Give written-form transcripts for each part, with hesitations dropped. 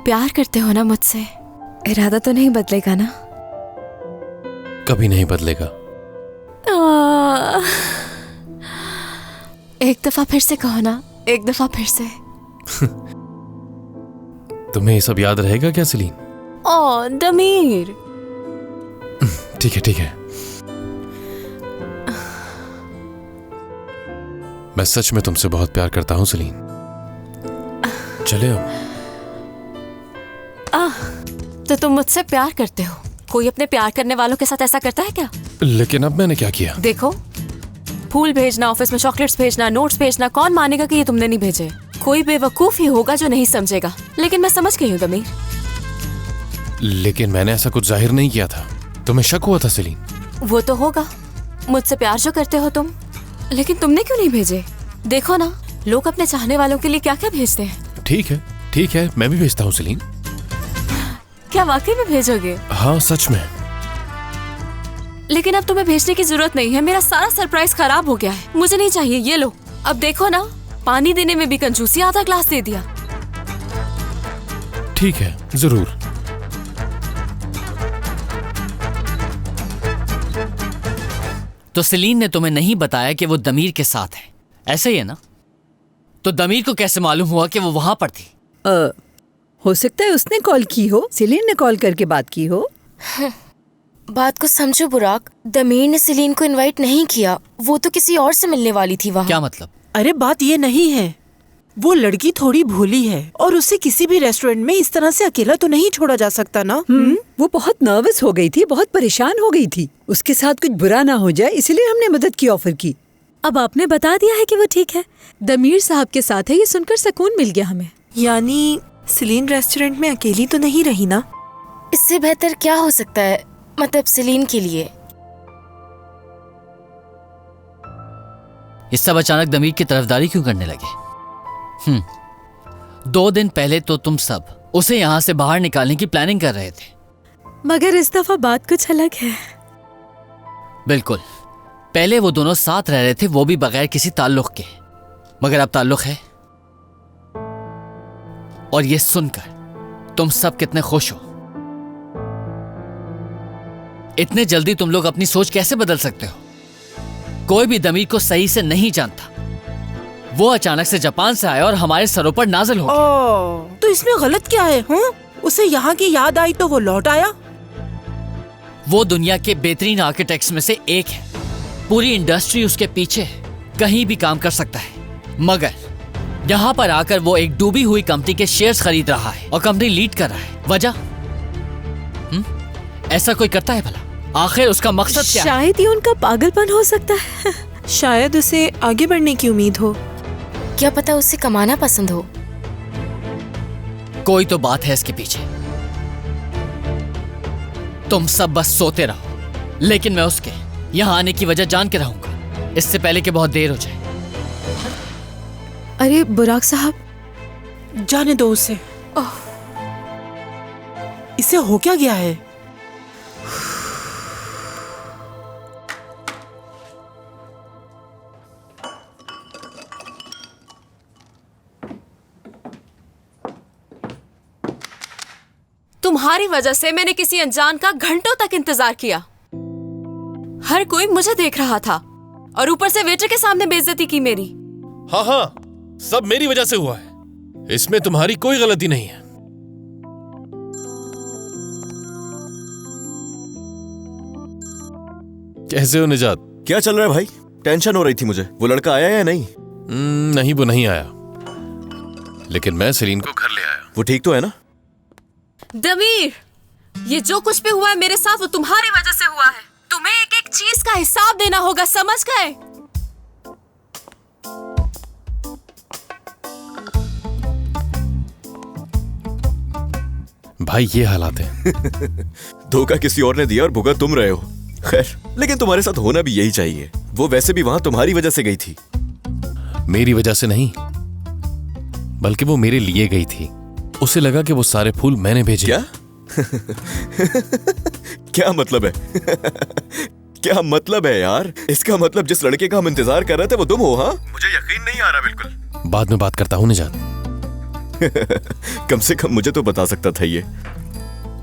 प्यार करते हो ना मुझसे? इरादा तो नहीं बदलेगा ना? कभी नहीं बदलेगा। एक दफा फिर से कहो ना, एक दफा फिर से। तुम्हें ये सब याद रहेगा क्या सलीन? ओ दमीर। ठीक है ठीक है। मैं सच में तुमसे बहुत प्यार करता हूं सलीन। चले अब। तो तुम मुझसे प्यार करते हो? कोई अपने प्यार करने वालों के साथ ऐसा करता है क्या? लेकिन अब मैंने क्या किया? देखो, फूल भेजना, ऑफिस में चॉकलेट्स भेजना, नोट्स भेजना, कौन मानेगा कि ये तुमने नहीं भेजे? कोई बेवकूफ ही होगा जो नहीं समझेगा। लेकिन मैं समझ गई हूँ दमीर। लेकिन मैंने ऐसा कुछ जाहिर नहीं किया था। तुम्हें शक हुआ था सलीन? वो तो होगा, मुझसे प्यार जो करते हो तुम। लेकिन तुमने क्यों नहीं भेजे? देखो ना, लोग अपने चाहने वालों के लिए क्या क्या भेजते हैं। ठीक है, मैं भी भेजता हूँ सलीन। क्या वाकई में भेजोगे? हाँ सच में। लेकिन अब तुम्हें भेजने की जरूरत नहीं है। मेरा सारा सरप्राइज खराब हो गया है। मुझे नहीं चाहिए। ये लो, अब देखो ना, पानी देने में भी कंजूसी, आधा ग्लास दे दिया। ठीक है, जरूर। तो सलीन ने तुम्हें नहीं बताया कि वो दमीर के साथ है, ऐसे ही है ना? तो दमीर को कैसे मालूम हुआ कि वो वहां पर थी? हो सकता है उसने कॉल की हो, सलीन ने कॉल करके बात की हो। बात को समझो बुराक, दमीर ने सलीन को इनवाइट नहीं किया। वो तो किसी और से मिलने वाली थी वहाँ। क्या मतलब? अरे बात ये नहीं है, वो लड़की थोड़ी भोली है और उसे किसी भी रेस्टोरेंट में इस तरह से अकेला तो नहीं छोड़ा जा सकता ना। वो बहुत नर्वस हो गई थी, बहुत परेशान हो गई थी। उसके साथ कुछ बुरा ना हो जाए इसलिए हमने मदद की ऑफर की। अब आपने बता दिया है कि वो ठीक है, दमीर साहब के साथ है, ये सुनकर सुकून मिल गया हमें। यानी सलीन रेस्टोरेंट में अकेली तो नहीं रही ना? इससे बेहतर क्या हो सकता है, मतलब सलीन के लिए। इस सब अचानक दमीर की तरफदारी क्यों करने लगे? 2 दिन पहले तो तुम सब उसे यहाँ से बाहर निकालने की प्लानिंग कर रहे थे। मगर इस दफा बात कुछ अलग है। बिल्कुल, पहले वो दोनों साथ रह रहे थे, वो भी बगैर किसी ताल्लुक के। मगर अब ताल्लुक है। और ये सुनकर तुम सब कितने खुश हो। इतने जल्दी तुम लोग अपनी सोच कैसे बदल सकते हो? कोई भी दमीर को सही से नहीं जानता। वो अचानक से जापान से आया और हमारे सरों पर नाजिल हो गया। तो इसमें गलत क्या है? उसे यहाँ की याद आई तो वो लौट आया। वो दुनिया के बेहतरीन आर्किटेक्ट्स में से एक है। पूरी इंडस्ट्री उसके पीछे है, कहीं भी काम कर सकता है। मगर यहाँ पर आकर वो एक डूबी हुई कंपनी के शेयर्स खरीद रहा है और कंपनी लीड कर रहा है। वजह? ऐसा कोई करता है भला? आखिर उसका मकसद क्या है? शायद ये उनका पागलपन हो सकता है। शायद उसे आगे बढ़ने की उम्मीद हो। क्या पता उसे कमाना पसंद हो। कोई तो बात है इसके पीछे। तुम सब बस सोते रहो, लेकिन मैं उसके यहाँ आने की वजह जान के रहूंगा, इससे पहले कि बहुत देर हो जाए। अरे बुराक साहब, जाने दो उसे। इसे हो क्या गया है? तुम्हारी वजह से मैंने किसी अनजान का घंटों तक इंतजार किया। हर कोई मुझे देख रहा था और ऊपर से वेटर के सामने बेइज्जती की मेरी। हाँ, सब मेरी वजह से हुआ है। इसमें तुम्हारी कोई गलती नहीं है। कैसे हो निजात? क्या चल रहा है भाई? टेंशन हो रही थी मुझे। वो लड़का आया या नहीं? नहीं, वो नहीं आया, लेकिन मैं सलीन को घर ले आया। वो ठीक तो है ना? दमीर, ये जो कुछ भी हुआ है मेरे साथ वो तुम्हारी वजह से हुआ है। तुम्हें एक एक चीज का हिसाब देना होगा, समझ गए? भाई ये हालात है। धोखा किसी और ने दिया और भुगत तुम रहे हो। खैर, लेकिन तुम्हारे साथ होना भी यही चाहिए। वो वैसे भी वहां तुम्हारी वजह से गई थी। मेरी वजह से नहीं, बल्कि वो मेरे लिए गई थी। उसे लगा कि वो सारे फूल मैंने भेजे। क्या? क्या मतलब है? क्या मतलब है यार? इसका मतलब जिस लड़के का हम इंतजार कर रहे थे वो तुम हो? हाँ, मुझे यकीन नहीं आ रहा बिल्कुल। बाद में बात करता हूँ निजात। कम से कम मुझे तो बता सकता था ये।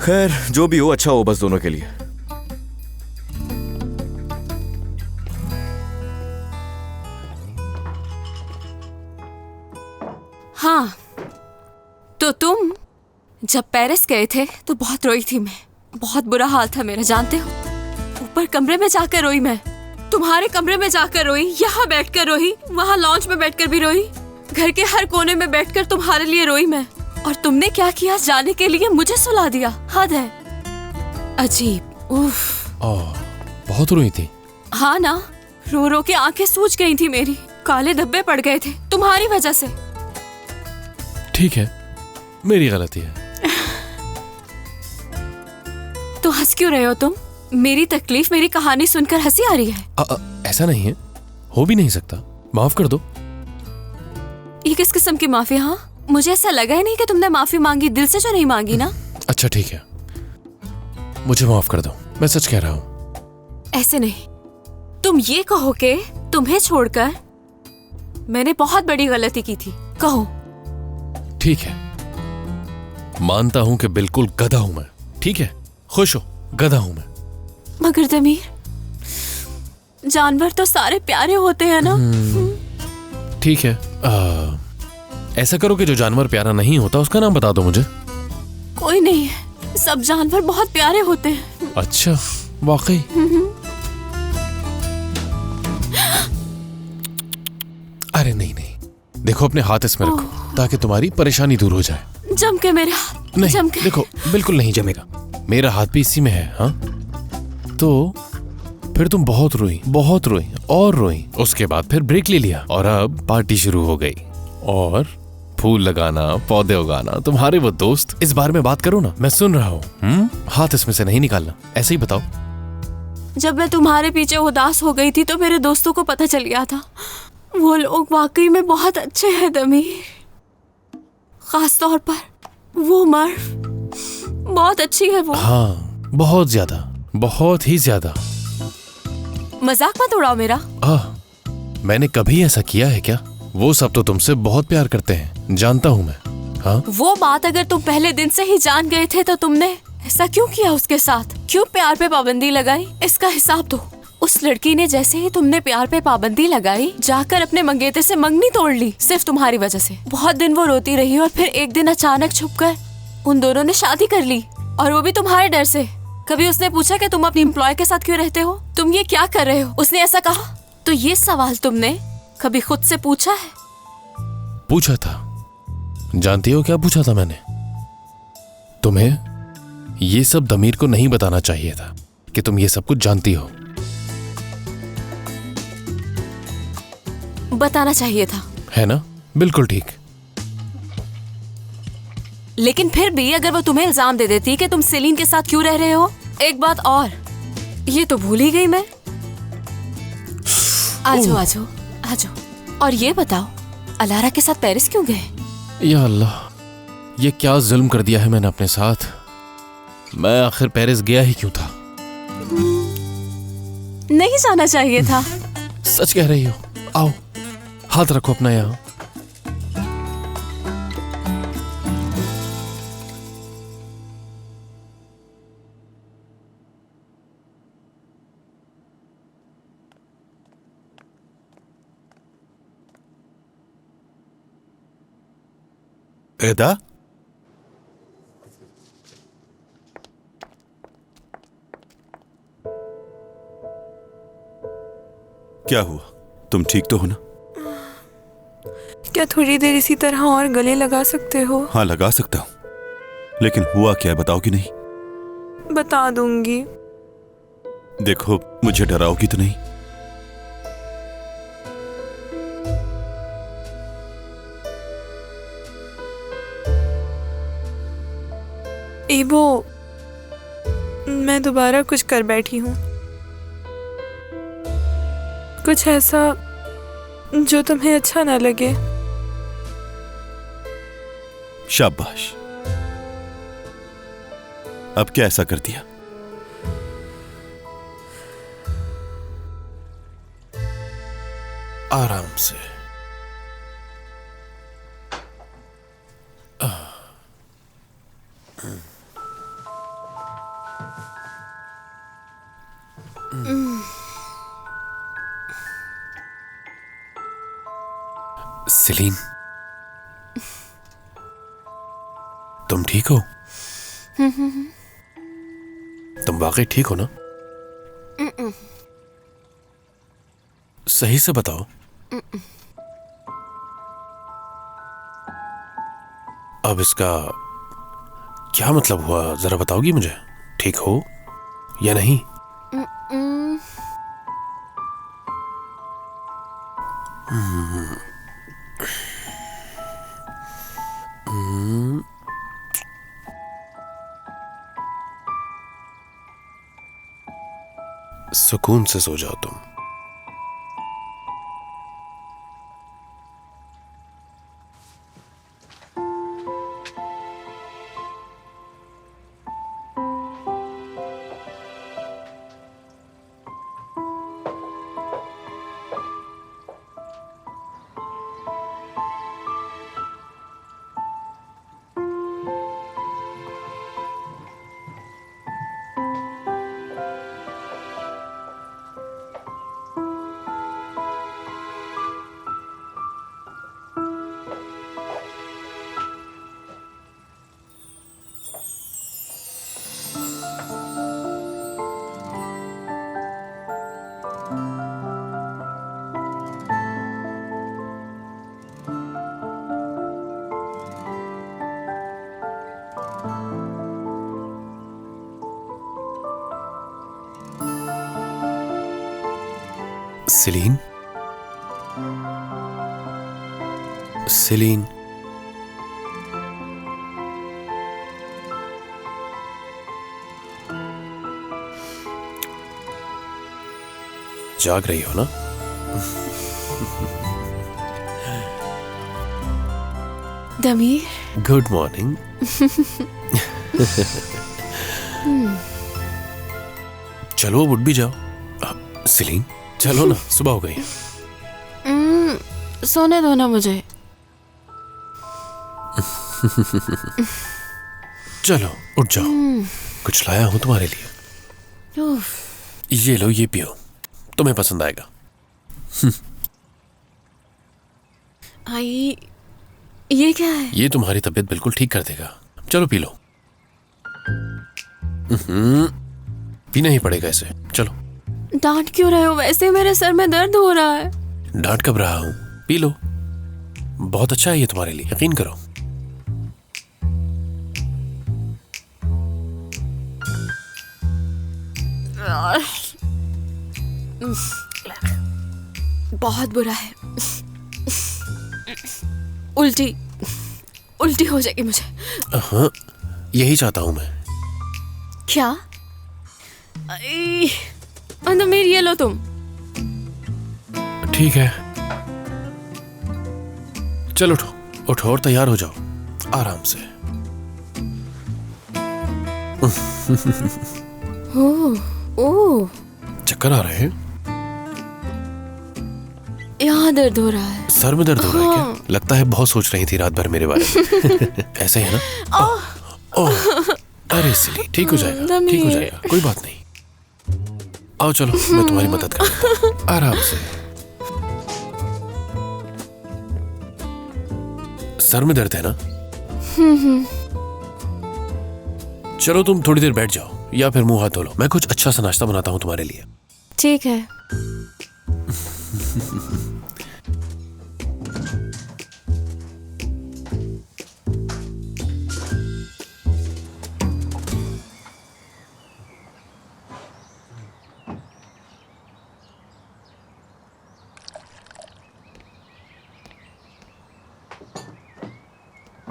खैर जो भी हो, अच्छा हो बस दोनों के लिए। हाँ, तो तुम जब पेरिस गए थे तो बहुत रोई थी मैं। बहुत बुरा हाल था मेरा, जानते हो। ऊपर कमरे में जाकर रोई मैं, तुम्हारे कमरे में जाकर रोई, यहाँ बैठकर रोई, वहाँ लॉन्च में बैठकर भी रोई, घर के हर कोने में बैठकर तुम्हारे लिए रोई मैं। और तुमने क्या किया, जाने के लिए मुझे सुला दिया। हद है, अजीब। उफ। बहुत रोई थी। हाँ ना, रो रो के आंखें सूज गई थी मेरी, काले धब्बे पड़ गए थे तुम्हारी वजह से। ठीक है, मेरी गलती है। तो हंस क्यों रहे हो तुम? मेरी तकलीफ, मेरी कहानी सुनकर हंसी आ रही है? ऐसा नहीं है, हो भी नहीं सकता। माफ कर दो। ये किस किस्म की माफी? हाँ, मुझे ऐसा लगा ही नहीं कि तुमने माफी मांगी, दिल से जो नहीं मांगी ना। अच्छा ठीक है, मुझे माफ कर दो, मैं सच कह रहा हूँ। ऐसे नहीं, तुम ये कहो कि तुम्हें छोड़कर मैंने बहुत बड़ी गलती की थी, कहो। ठीक है, मानता हूं कि बिल्कुल गधा हूं मैं। ठीक है, खुश हो, गधा हूं मैं। मगर दमीर, जानवर तो सारे प्यारे होते हैं ना। ठीक है, ऐसा करो कि जो जानवर प्यारा नहीं होता उसका नाम बता दो मुझे। कोई नहीं है, सब जानवर बहुत प्यारे होते हैं। अच्छा, वाकई? अरे नहीं नहीं, देखो अपने हाथ इसमें रखो ताकि तुम्हारी परेशानी दूर हो जाए। जम के मेरे हाथ। नहीं, जम के। देखो बिल्कुल नहीं जमेगा, मेरा हाथ भी इसी में है। हाँ, तो फिर तुम बहुत रोई, बहुत रोई और रोई। उसके बाद फिर ब्रेक ले लिया और अब पार्टी शुरू हो गई। और फूल लगाना, पौधे उगाना, तुम्हारे वो दोस्त। इस बारे में बात करो ना, मैं सुन रहा हूँ। हाथ इसमें से नहीं निकालना, ऐसे ही बताओ। जब मैं तुम्हारे पीछे उदास हो गई थी तो मेरे दोस्तों को पता चल गया था। वो लोग वाकई में बहुत अच्छे हैं दमीर, खास तौर पर वो मर्व, बहुत अच्छी है वो। हाँ, बहुत ज्यादा, बहुत ही ज्यादा। मजाक मत उड़ाओ मेरा। मैंने कभी ऐसा किया है क्या? वो सब तो तुमसे बहुत प्यार करते हैं, जानता हूँ मैं। हाँ, वो बात अगर तुम पहले दिन से ही जान गए थे तो तुमने ऐसा क्यों किया उसके साथ? क्यों प्यार पे पाबंदी लगाई? इसका हिसाब दो। उस लड़की ने जैसे ही तुमने प्यार पे पाबंदी लगाई, जाकर अपने मंगेतर से मंगनी तोड़ ली, सिर्फ तुम्हारी वजह से। बहुत दिन वो रोती रही और फिर एक दिन अचानक छुपकर उन दोनों ने शादी कर ली, और वो भी तुम्हारे डर से। कभी उसने पूछा कि तुम अपनी एम्प्लॉय के साथ क्यों रहते हो, तुम ये क्या कर रहे हो? उसने ऐसा कहा? तो ये सवाल तुमने कभी खुद से पूछा है? पूछा था। जानती हो क्या पूछा था मैंने? तुम्हें ये सब दमीर को नहीं बताना चाहिए था कि तुम ये सब कुछ जानती हो। बताना चाहिए था, है ना? बिल्कुल ठीक। लेकिन फिर भी अगर वो तुम्हें इल्जाम दे देती कि तुम सेलिन के साथ क्यों रह रहे हो। एक बात और, ये तो भूल ही गई मैं। आजो आजो आजो, और ये बताओ, अलारा के साथ पेरिस क्यों गए? या अल्लाह, ये क्या जुल्म कर दिया है मैंने अपने साथ। मैं आखिर पेरिस गया ही क्यों था? नहीं जाना चाहिए था। सच कह रही हो। आओ, हाथ रखो अपना यहाँ। एदा, क्या हुआ? तुम ठीक तो हो ना? क्या थोड़ी देर इसी तरह और गले लगा सकते हो? हाँ, लगा सकता हूँ, लेकिन हुआ क्या है बताओगी नहीं? बता दूंगी। देखो, मुझे डराओगी तो नहीं? ईबो, मैं दोबारा कुछ कर बैठी हूँ, कुछ ऐसा जो तुम्हें अच्छा ना लगे। शाबाश, अब क्या ऐसा कर दिया? आराम से। सेलिन, तुम ठीक हो? तुम वाकई ठीक हो ना? सही से बताओ। अब इसका क्या मतलब हुआ, जरा बताओगी मुझे? ठीक हो या नहीं? सुकून से सो जाओ तुम। सेलिन, सेलिन, जाग रही हो ना? Damir, good morning. चलो अब उठ भी जाओ। सेलिन, चलो ना, सुबह हो गई। सोने दो ना मुझे। चलो उठ जाओ, कुछ लाया हूं तुम्हारे लिए। उफ, ये लो, ये पियो, तुम्हें पसंद आएगा। आई, ये क्या है? ये तुम्हारी तबीयत बिल्कुल ठीक कर देगा। चलो पी लो। पीना ही पड़ेगा इसे, चलो। डांट क्यों रहे हो? वैसे मेरे सर में दर्द हो रहा है। डांट कब रहा हूं, पी लो, बहुत अच्छा है ये तुम्हारे लिए, यकीन करो। बहुत बुरा है। उल्टी उल्टी हो जाएगी मुझे। हाँ, यही चाहता हूं मैं। क्या? दमीर, ये लो तुम। ठीक है, चलो उठो, उठो और तैयार हो जाओ आराम से। ओह, चक्कर आ रहे हैं? यहाँ दर्द हो रहा है। सर में दर्द हो रहा है क्या? लगता है बहुत सोच रही थी रात भर मेरे बारे में। ऐसे है ना? ओह, अरे सिली, ठीक हो जाएगा, ठीक हो जाएगा, कोई बात नहीं। आओ चलो, मैं तुम्हारी मदद करता हूँ, आराम से। सर में दर्द है ना? चलो तुम थोड़ी देर बैठ जाओ या फिर मुंह हाथ धो लो, मैं कुछ अच्छा सा नाश्ता बनाता हूँ तुम्हारे लिए। ठीक है।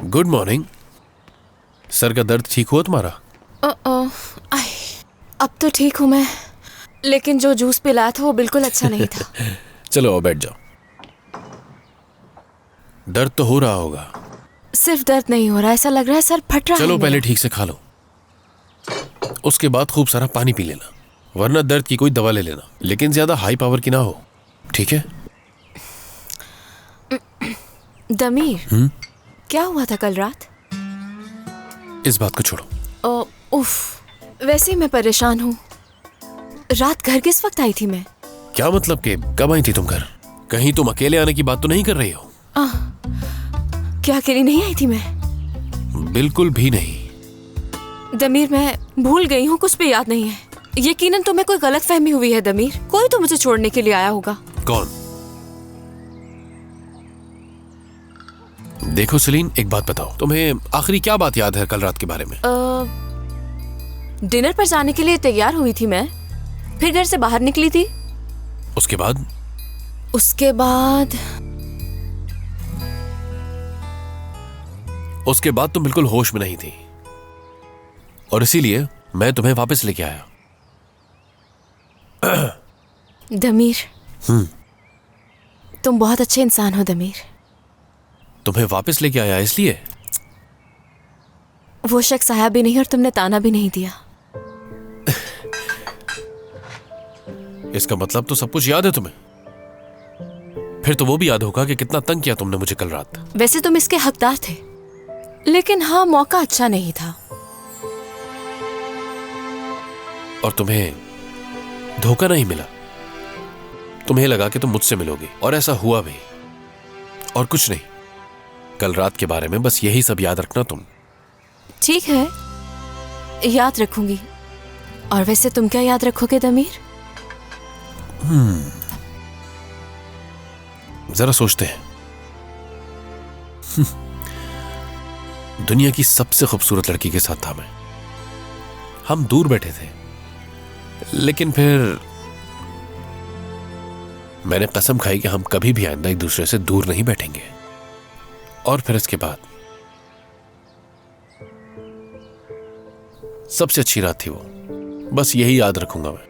Good morning. सर का दर्द ठीक हुआ तुम्हारा? अब तो ठीक हूँ मैं, लेकिन जो जूस पिलाया था वो बिल्कुल अच्छा नहीं था। चलो आओ बैठ जाओ। दर्द तो हो रहा होगा। सिर्फ दर्द नहीं हो रहा, ऐसा लग रहा है सर फट रहा है। चलो पहले ठीक से खा लो, उसके बाद खूब सारा पानी पी लेना, वरना दर्द की कोई दवा ले लेना, लेकिन ज्यादा हाई पावर की ना हो, ठीक है? दमीर, क्या हुआ था कल रात? इस बात को छोड़ो। उफ, वैसे ही मैं परेशान हूँ। रात घर किस वक्त आई थी मैं? क्या मतलब कि कब आई थी तुम घर? कहीं तुम अकेले आने की बात तो नहीं कर रही हो? क्या अकेली नहीं आई थी मैं? बिल्कुल भी नहीं। दमीर, मैं भूल गई हूँ, कुछ भी याद नहीं है। यकीनन तुम्हें कोई गलतफहमी हुई है दमीर। कोई तो मुझे छोड़ने के लिए आया होगा। कौन? देखो सलीन, एक बात बताओ, तुम्हें आखिरी क्या बात याद है कल रात के बारे में? डिनर पर जाने के लिए तैयार हुई थी मैं, फिर घर से बाहर निकली थी। उसके बाद? उसके बाद तुम बिल्कुल होश में नहीं थी और इसीलिए मैं तुम्हें वापस लेके आया। दमीर, तुम बहुत अच्छे इंसान हो दमीर। तुम्हें वापस लेके आया इसलिए? वो शख्स आया भी नहीं और तुमने ताना भी नहीं दिया। इसका मतलब तो सब कुछ याद है तुम्हें। फिर तो वो भी याद होगा कि कितना तंग किया तुमने मुझे कल रात। वैसे तुम इसके हकदार थे, लेकिन हाँ, मौका अच्छा नहीं था। और तुम्हें धोखा नहीं मिला। तुम्हें लगा कि तुम मुझसे मिलोगी और ऐसा हुआ भी। और कुछ नहीं, कल रात के बारे में बस यही सब याद रखना तुम। ठीक है, याद रखूंगी। और वैसे तुम क्या याद रखोगे दमीर? जरा सोचते हैं। दुनिया की सबसे खूबसूरत लड़की के साथ था मैं। हम दूर बैठे थे, लेकिन फिर मैंने कसम खाई कि हम कभी भी आइंदा एक दूसरे से दूर नहीं बैठेंगे। और फिर इसके बाद सबसे अच्छी रात थी वो। बस यही याद रखूंगा मैं।